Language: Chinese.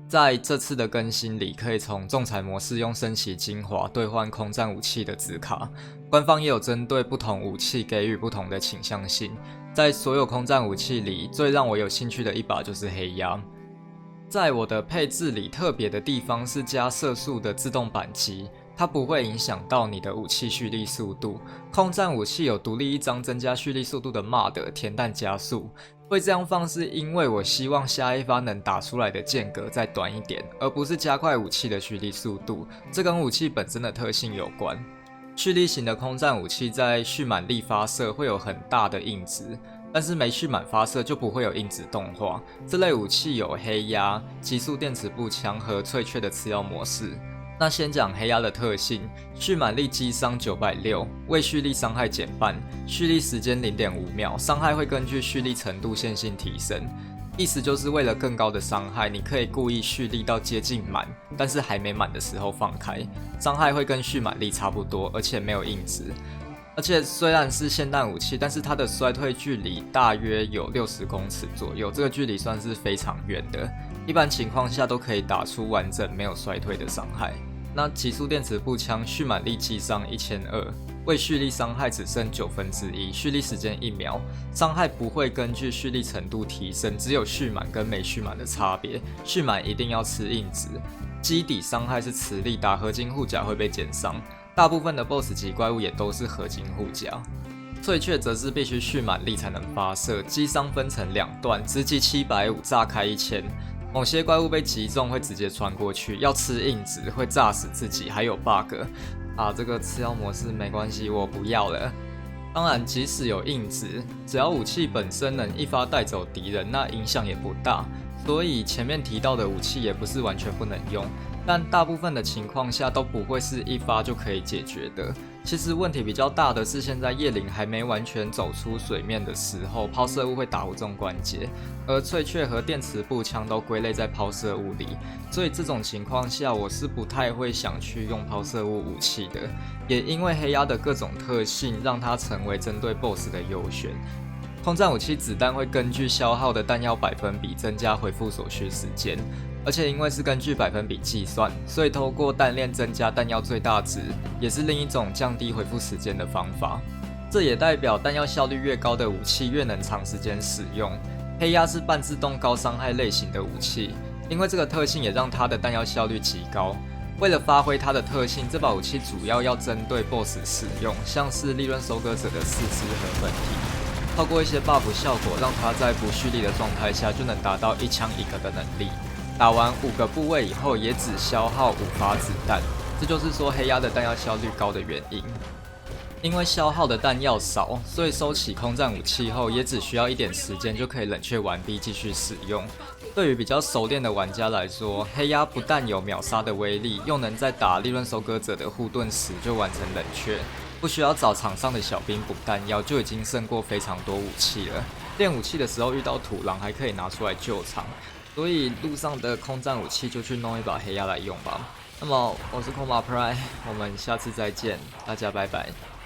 在这次的更新里，可以从仲裁模式用升级精华兑换空战武器的字卡。官方也有针对不同武器给予不同的倾向性。在所有空战武器里，最让我有兴趣的一把就是黑鸦。在我的配置里，特别的地方是加射速的自动扳机，它不会影响到你的武器蓄力速度。空战武器有独立一张增加蓄力速度的 mod 填弹加速。会这样放是因为我希望下一发能打出来的间隔再短一点，而不是加快武器的蓄力速度，这跟武器本身的特性有关。蓄力型的空战武器在蓄满力发射会有很大的硬直，但是没蓄满发射就不会有硬直动画。这类武器有黑鸦、极速电磁步枪和翠雀的次要模式。那先讲黑鸦的特性，蓄满力击伤960，未蓄力伤害减半，蓄力时间0.5秒，伤害会根据蓄力程度线性提升。意思就是为了更高的伤害，你可以故意蓄力到接近满，但是还没满的时候放开，伤害会跟蓄满力差不多，而且没有硬直。而且虽然是霰弹武器，但是它的衰退距离大约有60公尺左右，这个距离算是非常远的，一般情况下都可以打出完整没有衰退的伤害。那极速电磁步枪蓄满力击伤1200，未蓄力伤害只剩1/9，蓄力时间1秒，伤害不会根据蓄力程度提升，只有蓄满跟没蓄满的差别。蓄满一定要吃硬直，基底伤害是磁力，打合金护甲会被减伤。大部分的 BOSS 级怪物也都是合金护甲。翠雀则是必须蓄满力才能发射，击伤分成2段，直击750，炸开1000。某些怪物被击中会直接穿过去，要吃硬直会炸死自己，还有 bug。这个次要模式没关系，我不要了。当然，即使有硬直，只要武器本身能一发带走敌人，那影响也不大。所以前面提到的武器也不是完全不能用，但大部分的情况下都不会是一发就可以解决的。其实问题比较大的是，现在叶灵还没完全走出水面的时候，抛射物会打不中关节，而翠雀和电磁步枪都归类在抛射物里，所以这种情况下我是不太会想去用抛射物武器的。也因为黑鸦的各种特性，让它成为针对 BOSS 的优选。空战武器子弹会根据消耗的弹药百分比增加回复所需时间，而且因为是根据百分比计算，所以透过弹链增加弹药最大值，也是另一种降低回复时间的方法。这也代表弹药效率越高的武器越能长时间使用。黑鸦是半自动高伤害类型的武器，因为这个特性也让它的弹药效率极高。为了发挥它的特性，这把武器主要针对 BOSS 使用，像是利润收割者的4肢和本体。透过一些 buff 效果，让它在不蓄力的状态下就能达到1枪1个的能力。打完5个部位以后，也只消耗5发子弹，这就是说黑鸦的弹药效率高的原因。因为消耗的弹药少，所以收起空战武器后，也只需要一点时间就可以冷却完毕继续使用。对于比较熟练的玩家来说，黑鸦不但有秒杀的威力，又能在打利润收割者的护盾时就完成冷却。不需要找场上的小兵补弹药，就已经胜过非常多武器了。练武器的时候遇到土狼，还可以拿出来救场。所以路上的空战武器就去弄一把黑鸦来用吧。那么我是空马 Prime， 我们下次再见，大家拜拜。